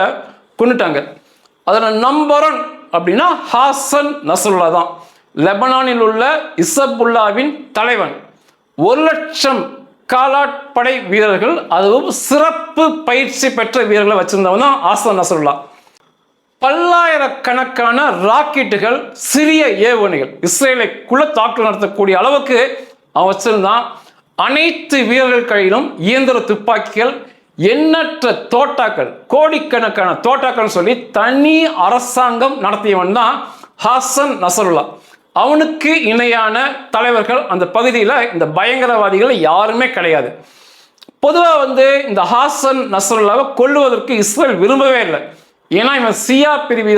கொண்டுட்டாங்க. அதில் நம்பர் 1 அப்படின்னா ஹாசன் நஸ்ருல்லா தான். லெபனானில் உள்ள இசபுல்லாவின் தலைவன். 1,00,000 காலாட்படை வீரர்கள், அதுவும் சிறப்பு பயிற்சி பெற்ற வீரர்களை வச்சிருந்தவன் தான் ஹாசன் நஸ்ருல்லா. பல்லாயிரக்கணக்கான ராக்கெட்டுகள், சிறிய ஏவுகணைகள், இஸ்ரேலை தாக்குதல் நடத்தக்கூடிய அளவுக்கு அவன் வச்சிருந்தான். அனைத்து வீரர்கள் கையிலும் இயந்திர துப்பாக்கிகள், எண்ணற்ற தோட்டாக்கள், கோடிக்கணக்கான தோட்டாக்கள் சொல்லி தனி அரசாங்கம் நடத்தியவன் தான் ஹாசன் நஸ்ருல்லா. அவனுக்கு இணையான தலைவர்கள் அந்த பகுதியில், இந்த பயங்கரவாதிகள் யாருமே கிடையாது. பொதுவாக வந்து இந்த ஹாசன் நஸ்ருல்லாவை கொல்லுவதற்கு இஸ்ரேல் விரும்பவே இல்லை. ஏன்னா இவன் சியா பிரிவு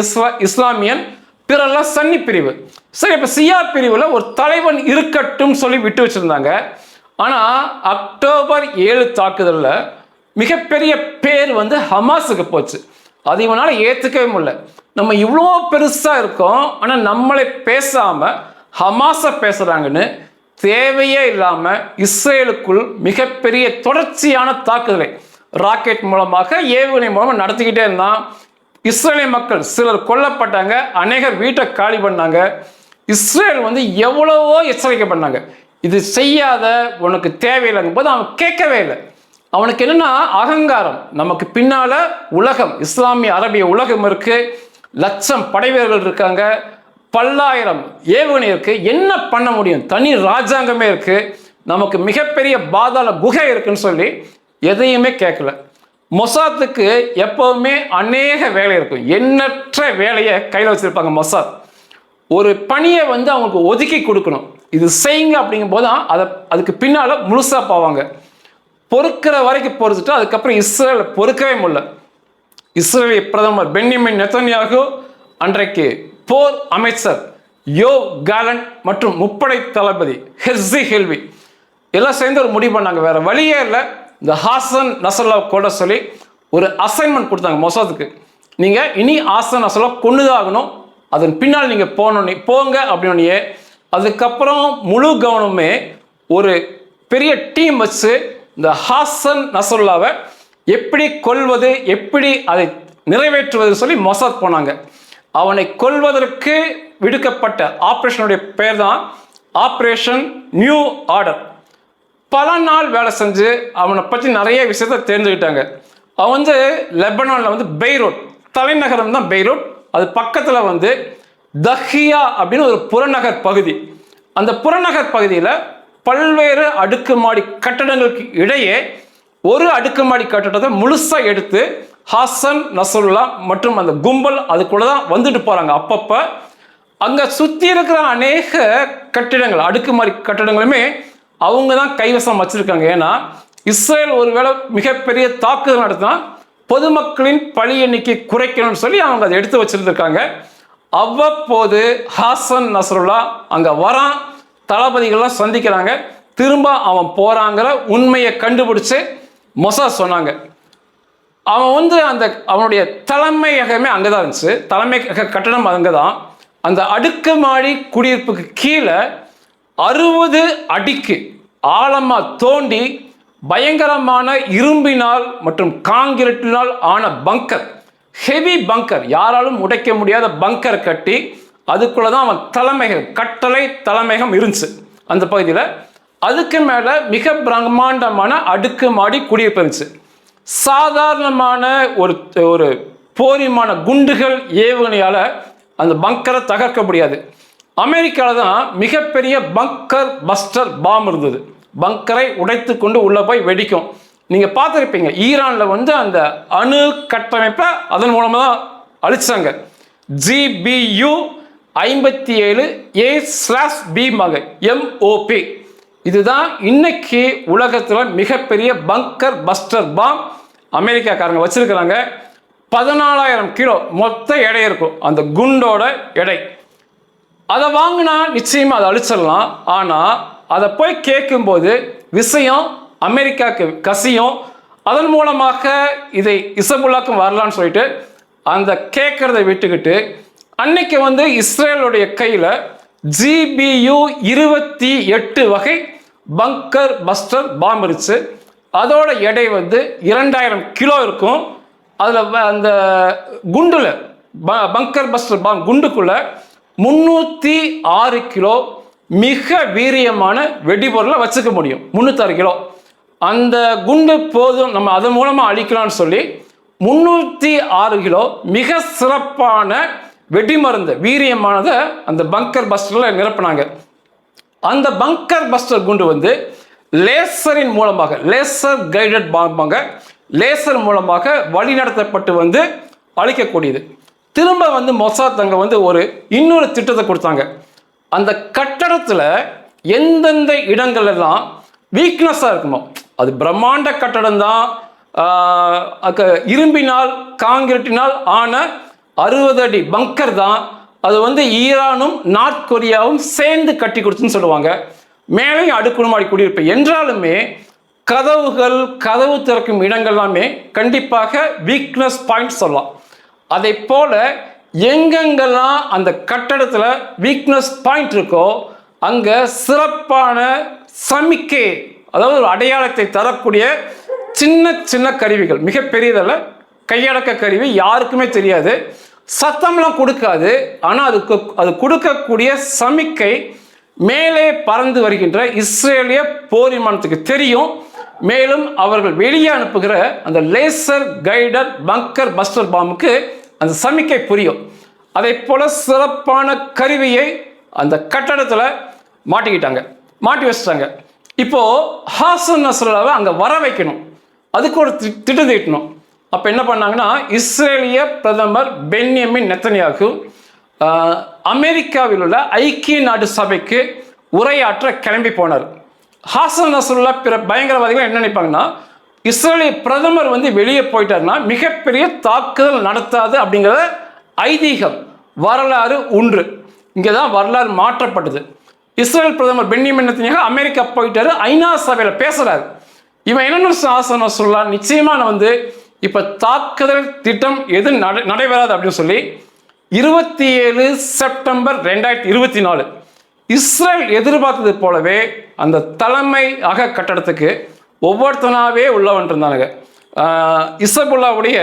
இஸ்லாமியன், பிறெல்லாம் சன்னி பிரிவு. சரி, இப்போ சியா பிரிவில் ஒரு தலைவன் இருக்கட்டும் சொல்லி விட்டு வச்சிருந்தாங்க. ஆனால் அக்டோபர் 7 தாக்குதலில் மிகப்பெரிய பேர் வந்து ஹமாஸுக்கு போச்சு. அது இவனால் ஏற்றுக்கவே முடியல. நம்ம இவ்வளோ பெருசாக இருக்கோம், ஆனால் நம்மளை பேசாமல் ஹமாஸை பேசுகிறாங்கன்னு தேவையே இல்லாமல் இஸ்ரேலுக்குள் மிகப்பெரிய தொடர்ச்சியான தாக்குதலை ராக்கெட் மூலமாக, ஏவுகணை மூலமாக நடத்திக்கிட்டே இருந்தான். இஸ்ரேலிய மக்கள் சிலர் கொல்லப்பட்டாங்க, அநேகர் வீட்டை காலி பண்ணாங்க. இஸ்ரேல் வந்து எவ்வளவோ எச்சரிக்கை பண்ணாங்க, இது செய்யாத, உனக்கு தேவையில்லைங்கும் போது அவன் கேட்கவே இல்லை. அவனுக்கு என்னன்னா அகங்காரம். நமக்கு பின்னால உலகம், இஸ்லாமிய அரபிய உலகம் இருக்கு, 1,00,000 படை வீரர்கள் இருக்காங்க, பல்லாயிரம் ஏவுகணை இருக்கு, என்ன பண்ண முடியும், தனி ராஜாங்கமே இருக்கு, நமக்கு மிகப்பெரிய பாதாள குகை இருக்குன்னு சொல்லி எதையுமே கேட்கல. மொசாத்துக்கு எப்பவுமே அநேக வேலை இருக்கும், எண்ணற்ற வேலையை கையில் வச்சிருப்பாங்க மொசாத். ஒரு பணியை வந்து அவங்களுக்கு ஒதுக்கி கொடுக்கணும், இது செய்யுங்க அப்படிங்கும் போது தான் அதுக்கு பின்னால முழுசா போவாங்க. பொறுக்கிற வரைக்கும் பொறுத்துட்டு அதுக்கப்புறம் இஸ்ரேல் பொறுக்கவே முடியல. இஸ்ரேலிய பிரதமர் பென்யமின் நெத்தன்யாகு, அன்றைக்கு போர் அமைச்சர் யோவ் காலண்ட் மற்றும் முப்படை தளபதி ஹெர்ஸி ஹெல்வி எல்லாம் சேர்ந்து ஒரு முடிவு பண்ணாங்க. வேற வழியே இல்லை, இந்த ஹாசன் நஸ்ருல்லா கொல்ல சொல்லி ஒரு அசைன்மெண்ட் கொடுத்தாங்க மொசாத்துக்கு. நீங்கள் இனி ஹாசன் நஸ்ருல்லா கொண்டுதாகணும், அதன் பின்னால் நீங்கள் போங்க அப்படின்னு. அதுக்கப்புறம் முழு கவனமே ஒரு பெரிய டீம் வச்சு இந்த ஹாசன் நஸ்ருல்லாவை எப்படி கொல்வது, எப்படி அதை நிறைவேற்றுவது சொல்லி மொசாத் போனாங்க. அவனை கொல்வதற்கு விடுக்கப்பட்ட ஆப்ரேஷனுடைய பேர் தான் ஆப்ரேஷன் நியூ ஆர்டர். பல நாள் வேலை செஞ்சு அவனை பற்றி நிறைய விஷயத்தை தெரிஞ்சுக்கிட்டாங்க. அவன் வந்து லெபனானில் வந்து பெய்ரூட், தலைநகரம் தான் பெய்ரூட், அது பக்கத்தில் வந்து தஹியா அப்படின்னு ஒரு புறநகர் பகுதி. அந்த புறநகர் பகுதியில் பல்வேறு அடுக்குமாடி கட்டடங்களுக்கு இடையே ஒரு அடுக்குமாடி கட்டடத்தை முழுசாக எடுத்து ஹாசன் நஸ்ருல்லா மற்றும் அந்த கும்பல் அதுக்குள்ள தான் வந்துட்டு போகிறாங்க. அப்பப்போ அங்கே சுற்றி இருக்கிற அநேக கட்டிடங்கள், அடுக்குமாடி கட்டடங்களுமே அவங்க தான் கைவசம் வச்சிருக்காங்க. ஏன்னா இஸ்ரேல் ஒருவேளை மிகப்பெரிய தாக்குதல் நடத்தினா பொதுமக்களின் பழி எண்ணிக்கை குறைக்கணும்னு சொல்லி அவங்க அதை எடுத்து வச்சிருந்திருக்காங்க. அவ்வப்போது ஹாசன் நஸ்ருல்லா அங்கே வரான், தளபதிகள்லாம் சந்திக்கிறாங்க, திரும்ப அவன் போறாங்கிற உண்மையை கண்டுபிடிச்சு மொசாத் சொன்னாங்க. அவன் வந்து அவனுடைய தலைமையகமே அங்கே தான் இருந்துச்சு, தலைமை கட்டணம் அங்கே தான். அந்த அடுக்குமாடி குடியிருப்புக்கு கீழே 60 அடிக்கு ஆழமா தோண்டி பயங்கரமான இரும்பினால் மற்றும் காங்கிரீட்டினால் ஆன பங்கர், ஹெவி பங்கர், யாராலும் உடைக்க முடியாத பங்கர் கட்டி அதுக்குள்ளதான் அவன் தலைமையகம், கட்டளை தலைமையகம் இருந்துச்சு அந்த பகுதியில். அதுக்கு மேல மிக பிரம்மாண்டமான அடுக்குமாடி குடியிருப்பு இருந்துச்சு. சாதாரணமான ஒரு போரிமான குண்டுகள் ஏவுகணையால அந்த பங்கரை தகர்க்க முடியாது. அமெரிக்காவில் தான் மிகப்பெரிய பங்கர் பஸ்டர் பாம் இருந்தது, பங்கரை உடைத்து கொண்டு உள்ள போய் வெடிக்கும். நீங்க பார்த்துருப்பீங்க, ஈரானில் வந்து அந்த அணு கட்டமைப்பை அதன் மூலமாக தான் அழிச்சாங்க. GBU 57A/B MOP, இதுதான் இன்னைக்கு உலகத்தில் மிகப்பெரிய பங்கர் பஸ்டர் பாம் அமெரிக்காக்காரங்க வச்சிருக்கிறாங்க. 14,000 கிலோ மொத்த எடை இருக்கும் அந்த குண்டோட எடை. அதை வாங்கினா நிச்சயமா அதை அழிச்சிடலாம். ஆனால் அதை போய் கேட்கும்போது விஷயம் அமெரிக்காவுக்கு கசியும். அதன் மூலமாக இதை இசபுல்லாக்கும் வரலான்னு சொல்லிட்டு அந்த கேட்கறதை விட்டுக்கிட்டு அன்னைக்கு வந்து இஸ்ரேலுடைய கையில் GBU 28 வகை பங்கர் பஸ்டர் பாம்பு இருந்துச்சு. அதோட எடை வந்து 2000 கிலோ இருக்கும். அதில் அந்த குண்டுல பங்கர் பஸ்டர் பாம்பு குண்டுக்குள்ள 306 கிலோ மிக வீரியமான வெடிபொருளை வச்சுக்க முடியும். 306 கிலோ அந்த குண்டு போதும், நம்ம அதன் மூலமாக அழிக்கலாம்னு சொல்லி 306 கிலோ மிக சிறப்பான வெடிமருந்து வீரியமானதை அந்த பங்கர் பஸ்டரில் நிரப்பினாங்க. அந்த பங்கர் பஸ்டர் குண்டு வந்து லேசரின் மூலமாக, லேசர் கைடட் பாம்பாங்க, லேசர் மூலமாக வழிநடத்தப்பட்டு வந்து அழிக்கக்கூடியது. திரும்ப வந்து மொசாத் அங்கே வந்து இன்னொரு திட்டத்தை கொடுத்தாங்க. அந்த கட்டடத்தில் எந்தெந்த இடங்கள் எல்லாம் வீக்னஸாக இருக்குமோ, அது பிரம்மாண்ட கட்டடம் தான், இரும்பினால் காங்கிரீட்டினால் ஆன 60 அடி பங்கர் தான், அது வந்து ஈரானும் நார்த் கொரியாவும் சேர்ந்து கட்டி கொடுத்துன்னு சொல்லுவாங்க. மேலேயும் அடுக்குமாடி குடியிருப்பு என்றாலுமே கதவு திறக்கும் இடங்கள் எல்லாமே கண்டிப்பாக வீக்னஸ் பாயிண்ட் சொல்லலாம். அதை போல எங்கெங்கெல்லாம் அந்த கட்டடத்தில் வீக்னஸ் பாயிண்ட் இருக்கோ அங்கே சிறப்பான சமிக்கை, அதாவது ஒரு அடையாளத்தை தரக்கூடிய சின்ன சின்ன கருவிகள், மிக பெரியதல்ல, கையடக்க கருவி, யாருக்குமே தெரியாது, சத்தம்லாம் கொடுக்காது. ஆனால் அது கொடுக்கக்கூடிய சமிக்கை மேலே பறந்து வருகின்ற இஸ்ரேலிய போர் விமானத்துக்கு தெரியும். மேலும் அவர்கள் வெளியே அனுப்புகிற அந்த லேசர் கைடட் பங்கர் பஸ்டர் பாம்புக்கு அந்த சமிக்கை புரியும். அதை போல சிறப்பான கருவியை அந்த கட்டடத்தில் மாட்டி வச்சிட்டாங்க. இப்போ ஹாசன் நஸ்ரல்லாவை அங்கே வர வைக்கணும், அதுக்கு ஒரு திட்டம் தீட்டணும். அப்போ என்ன பண்ணாங்கன்னா, இஸ்ரேலிய பிரதமர் பென்யமின் நெத்தன்யாகு அமெரிக்காவில் உள்ள ஐக்கிய நாடு சபைக்கு உரையாற்ற கிளம்பி போனார். ஹாசன் நஸ்ரல்லா பிற பயங்கரவாதிகள் என்ன நினைப்பாங்கன்னா, இஸ்ரேலிய பிரதமர் வந்து வெளியே போயிட்டாருன்னா மிகப்பெரிய தாக்குதல் நடத்தாது அப்படிங்கிறத ஐதீகம், வரலாறு ஒன்று. இங்கே தான் வரலாறு மாற்றப்பட்டது. இஸ்ரேல் பிரதமர் பென்யமின் நெத்தன்யாகு அமெரிக்கா போயிட்டாரு, ஐநா சபையில் பேசுறாரு. இவன் என்ன ஹாசன் நஸ்ரல்லா நிச்சயமான வந்து இப்போ தாக்குதல் திட்டம் எது நடைபெறாது அப்படின்னு சொல்லி 27 செப்டம்பர் 2024 இஸ்ரேல் எதிர்பார்த்தது போலவே அந்த தலைமை கட்டடத்துக்கு ஒவ்வொருத்தனாவே உள்ளவன் இருந்தானுங்க. இசபுல்லாவுடைய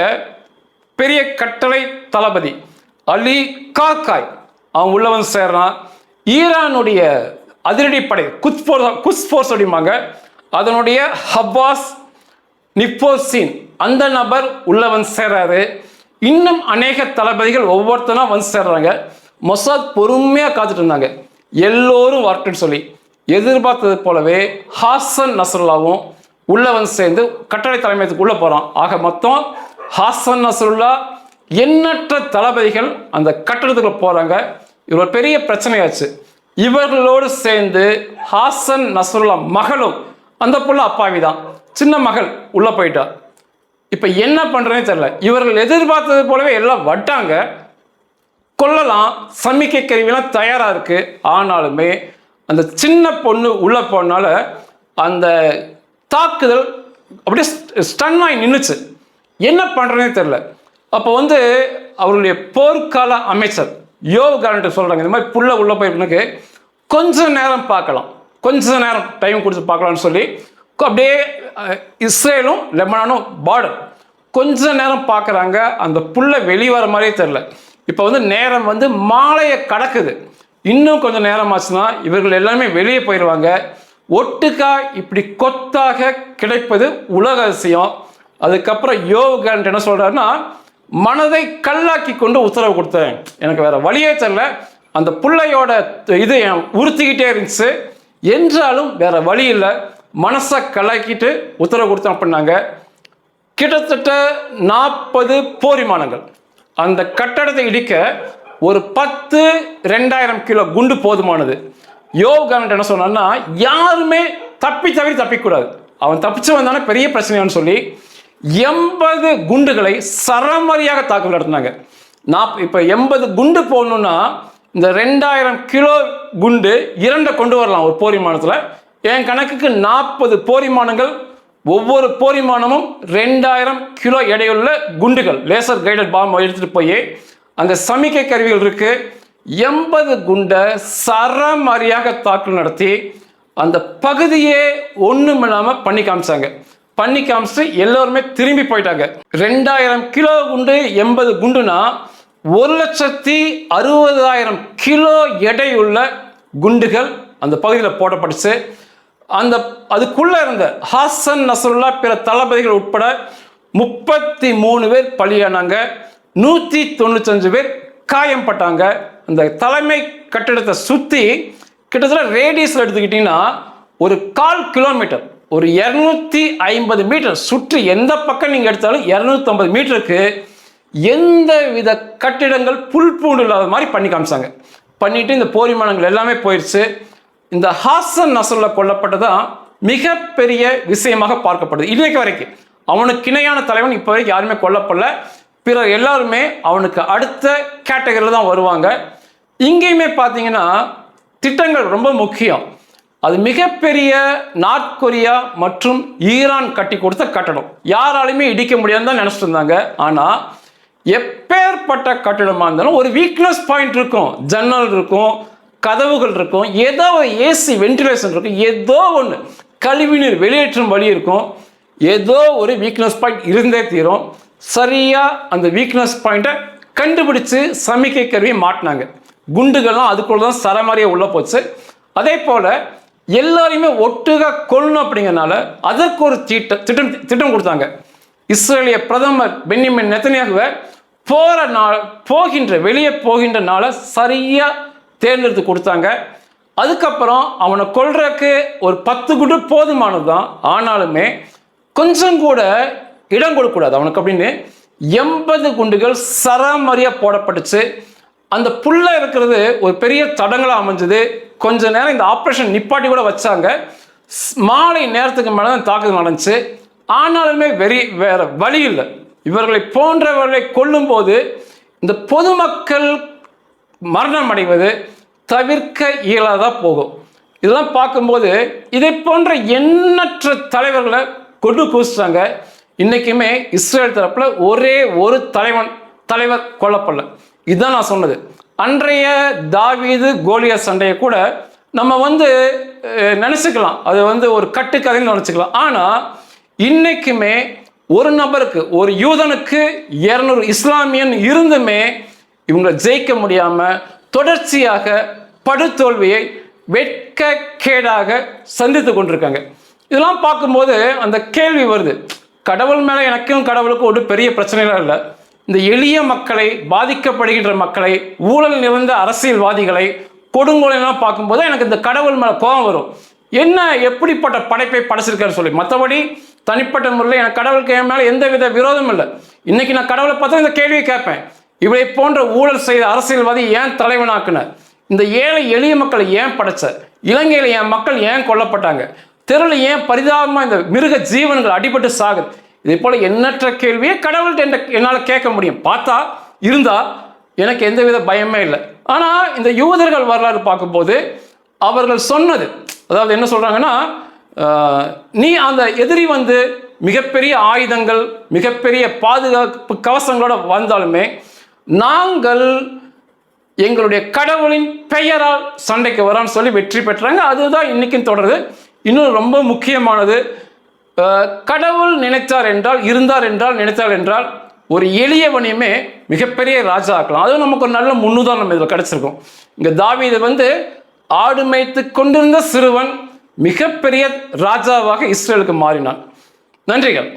பெரிய கட்டளை தளபதி அலி காக்காய் அவன் உள்ளவன் சேர்றான். ஈரானுடைய அதிரடிப்படை குத்ஸ் ஃபோர்ஸ் அப்படிம்பாங்க, அதனுடைய ஹப்பாஸ் நிப்போசின் அந்த நபர் உள்ளவன் சேர்றாரு. இன்னும் அநேக தளபதிகள் ஒவ்வொருத்தனா வந்து சேர்றாங்க. மொசாத் பொறுமையாக காத்துட்டு இருந்தாங்க, எல்லோரும் வரட்டுன்னு சொல்லி. எதிர்பார்த்தது போலவே ஹாசன் நஸ்ரல்லாவும் உள்ளவன் சேர்ந்து கட்டளை தலைமையத்துக்கு உள்ள போறான். ஆக மொத்தம் ஹாசன் நஸ்ரல்லா எண்ணற்ற தளபதிகள் அந்த கட்டடத்துக்குள்ள போறாங்க. இது ஒரு பெரிய பிரச்சனையாச்சு. இவர்களோடு சேர்ந்து ஹாசன் நஸ்ரல்லா மகளும், அந்த புள்ள அப்பாவிதான், சின்ன மகள் உள்ள போயிட்டா. இப்ப என்ன பண்றேன்னு தெரியல. இவர்கள் எதிர்பார்த்தது போலவே எல்லாம் வட்டாங்க, கொல்லலாம், சமிக்கை கருவிலாம் தயாரா இருக்கு. ஆனாலுமே அந்த சின்ன பொண்ணு உள்ள போனால அந்த தாக்குதல் அப்படியே ஸ்டன்னாகி நின்றுச்சு. என்ன பண்றதுன்னு தெரியல. அப்போ வந்து அவருடைய போர்க்கால அமைச்சர் யோவ் காலண்ட் சொல்றாங்க, இந்த மாதிரி புள்ள உள்ள போயிருக்கு, கொஞ்ச நேரம் பார்க்கலாம், கொஞ்ச நேரம் டைம் கொடுத்து பார்க்கலாம்னு சொல்லி அப்படியே இஸ்ரேலும் லெபனானும் பார்டர் கொஞ்ச நேரம் பார்க்குறாங்க. அந்த புள்ள வெளிவர மாதிரியே தெரில. இப்போ வந்து நேரம் வந்து மாலையை கடக்குது. இன்னும் கொஞ்சம் நேரம் ஆச்சுன்னா இவர்கள் எல்லாமே வெளியே போயிடுவாங்க. ஒட்டுக்கா இப்படி கொத்தாக கிடைப்பது உலக அதிசயம். அதுக்கப்புறம் யோவ் காலண்ட் என்ன சொல்றாருன்னா, மனதை கல்லாக்கி கொண்டு உத்தரவு கொடுத்தேன், எனக்கு வேற வழியே தெரியல, அந்த பிள்ளையோட இது உறுத்திக்கிட்டே இருந்துச்சு, என்றாலும் வேற வழி இல்லை, மனசை கலாக்கிட்டு உத்தரவு கொடுத்தோம் அப்படின்னாங்க. கிட்டத்தட்ட 40 போர் விமானங்கள் அந்த கட்டடத்தை இடிக்க ஒரு 10-2000 கிலோ குண்டு போதுமானது. யோவ் காலண்ட் என்ன சொன்னான்னா, யாருமே தப்பிக்கூடாது, அவன் தப்பிச்சு வந்தானே பெரிய பிரச்சனையான்னு சொல்லி 80 குண்டுகளை சரமாரியாக தாக்குதல் நடத்தினாங்க. இப்போ 80 குண்டு போடணும்னா இந்த 2000 கிலோ குண்டு 2 கொண்டு வரலாம் ஒரு போர் விமானத்தில். என் கணக்குக்கு 40 போர் விமானங்கள் ஒவ்வொரு போர் விமானமும் 2000 கிலோ எடையுள்ள குண்டுகள், லேசர் கைடட் பாம் எடுத்துட்டு போய் அங்க சமிக்கை கருவிகள் இருக்கு, 80 குண்டை சரமாரியாக தாக்குதல் நடத்தி அந்த பகுதியே ஒண்ணுமில்லாம பண்ணி காமிச்சாங்க. பண்ணி காமிச்சு எல்லோருமே திரும்பி போயிட்டாங்க. 2000 கிலோ குண்டு 80 குண்டுனா 1,60,000 கிலோ எடையுள்ள குண்டுகள் அந்த பகுதியில் போடப்பட்டுச்சு. அதுக்குள்ள இருந்த ஹாசன் நஸ்ருல்லா பிற தளபதிகள் உட்பட 33 பேர் பலியானாங்க, 195 பேர் காயம்பட்டாங்க. அந்த தலைமை கட்டிடத்தை சுற்றி கிட்டத்தட்ட ரேடியஸில் எடுத்துக்கிட்டிங்கன்னா ஒரு 1/4 கிலோமீட்டர், ஒரு 250 மீட்டர் சுற்றி எந்த பக்கம் நீங்கள் எடுத்தாலும் 250 மீட்டருக்கு எந்த வித கட்டிடங்கள் புல் பூண்டு இல்லாத மாதிரி பண்ணி காமிச்சாங்க. பண்ணிட்டு இந்த போர் விமானங்கள் எல்லாமே போயிடுச்சு. இந்த ஹாசன் நஸ்ருல்லா கொல்லப்பட்டதான் மிகப்பெரிய விஷயமாக பார்க்கப்படுது. இன்னைக்கு வரைக்கும் அவனுக்கு இணையான தலைவன் இப்போ வரைக்கும் யாருமே கொல்லப்படல. பிறர் எல்லாருமே அவனுக்கு அடுத்த கேட்டகரியில் தான் வருவாங்க. இங்கேயுமே பார்த்தீங்கன்னா திட்டங்கள் ரொம்ப முக்கியம். அது மிகப்பெரிய நார்த் கொரியா மற்றும் ஈரான் கட்டி கொடுத்த கட்டடம், யாராலுமே இடிக்க முடியாதுன்னு தான் நினைச்சிட்டு இருந்தாங்க. ஆனால் எப்பேற்பட்ட கட்டிடமாக இருந்தாலும் ஒரு வீக்னஸ் பாயிண்ட் இருக்கும், ஜன்னல் இருக்கும், கதவுகள் இருக்கும், ஏதோ ஏசி வென்டிலேஷன் இருக்கும், ஏதோ ஒன்று கழிவுநீர் வெளியேற்றும் வழி இருக்கும், ஏதோ ஒரு வீக்னஸ் பாயிண்ட் இருந்தே தீரும். சரியா அந்த வீக்னஸ் பாயிண்ட்டை கண்டுபிடிச்சு சமிக்கை கருவியை மாட்டினாங்க. குண்டுகள்லாம் அதுக்குள்ள தான் சரமாரியா உள்ள போச்சு. அதே போல எல்லாரையுமே ஒட்டுக கொள்ளணும் அப்படிங்கிறனால அதற்கு ஒரு திட்டம் கொடுத்தாங்க. இஸ்ரேலிய பிரதமர் பென்யமின் நெத்தன்யாகுவை வெளியே போகின்ற நாளை சரியா தேர்ந்தெடுத்து கொடுத்தாங்க. அதுக்கப்புறம் அவனை கொல்றதுக்கு ஒரு 10 குண்டு போதுமானது தான். ஆனாலுமே கொஞ்சம் கூட இடம் கொடுக்கக்கூடாது அவனுக்கு அப்படின்னு 80 குண்டுகள் சரமாரியா போடப்பட்டுச்சு. அந்த புல்ல இருக்கிறது ஒரு பெரிய தடங்களா அமைஞ்சது. கொஞ்ச நேரம் இந்த ஆப்ரேஷன் நிப்பாட்டி கூட வச்சாங்க. மாலை நேரத்துக்கு மேலே தான் தாக்குதல் நடந்துச்சு. ஆனாலுமே வேற வழி இல்லை. இவர்களை போன்றவர்களை கொல்லும் போது இந்த பொதுமக்கள் மரணம் அடைவது தவிர்க்க இயலாதா போகும். இதெல்லாம் பார்க்கும்போது இதை போன்ற எண்ணற்ற தலைவர்களை கொண்டு குவிச்சிட்டாங்க. இன்னைக்குமே இஸ்ரேல் தரப்புல ஒரே ஒரு தலைவர் கொல்லப்படல. இதுதான் நான் சொன்னது. அன்றைய தாவீது கோலியாத் சண்டையை கூட நம்ம நினைச்சுக்கலாம், அது ஒரு கட்டுக்கதைன்னு நினைச்சுக்கலாம். ஆனா இன்னைக்குமே ஒரு நபருக்கு, ஒரு யூதனுக்கு 200 இஸ்லாமியன் இருந்துமே இவங்க ஜெயிக்க முடியாம தொடர்ச்சியாக படுதோல்வியை வெட்கக்கேடாக சந்தித்து கொண்டிருக்காங்க. இதெல்லாம் பார்க்கும்போது அந்த கேள்வி வருது, கடவுள் மேலே எனக்கும் கடவுளுக்கும் ஒரு பெரிய பிரச்சனைலாம் இல்லை. இந்த எளிய மக்களை, பாதிக்கப்படுகின்ற மக்களை, ஊழல் நிறைந்த அரசியல்வாதிகளை, கொடுங்கோலெல்லாம் பார்க்கும்போது எனக்கு இந்த கடவுள் மேலே கோபம் வரும். என்ன எப்படிப்பட்ட படைப்பை படைச்சிருக்காரு சொல்லி. மற்றபடி தனிப்பட்ட முறையில் எனக்கு கடவுளுக்கு என் மேலே எந்த வித விரோதமும் இல்லை. இன்னைக்கு நான் கடவுளை பார்த்தா இந்த கேள்வியை கேட்பேன், இவளை போன்ற ஊழல் செய்த அரசியல்வாதி ஏன் தலைவனாக்குன, இந்த ஏழை எளிய மக்களை ஏன் படைச்ச, இலங்கையில் என் மக்கள் ஏன் கொல்லப்பட்டாங்க, தெருவில் ஏன் பரிதாபமாக இந்த மிருக ஜீவன்கள் அடிபட்டு சாகுது. இதே போல எண்ணற்ற கேள்வியை கடவுள்கிட்ட என்னால் கேட்க முடியும். பார்த்தா இருந்தா எனக்கு எந்தவித பயமே இல்லை. ஆனால் இந்த யூதர்கள் வரலாறு பார்க்கும்போது அவர்கள் சொன்னது, அதாவது என்ன சொல்றாங்கன்னா, நீ அந்த எதிரி மிகப்பெரிய ஆயுதங்கள், மிகப்பெரிய பாதுகாப்பு கவசங்களோட வந்தாலுமே நாங்கள் எங்களுடைய கடவுளின் பெயரால் சண்டைக்கு வரான்னு சொல்லி வெற்றி பெற்றாங்க. அதுதான் இன்னைக்கும் தொடருது. இன்னும் ரொம்ப முக்கியமானது, கடவுள் நினைத்தார் என்றால், இருந்தார் என்றால், நினைத்தார் என்றால் ஒரு எளியவனையுமே மிகப்பெரிய ராஜா ஆக்கலாம். அதுவும் நமக்கு ஒரு நல்ல முன்னுதாரணம் இதில் கிடைச்சிருக்கும். இங்கே தாவீது ஆடு மேய்த்து கொண்டிருந்த சிறுவன் மிகப்பெரிய ராஜாவாக இஸ்ரேலுக்கு மாறினான். நன்றிகள்.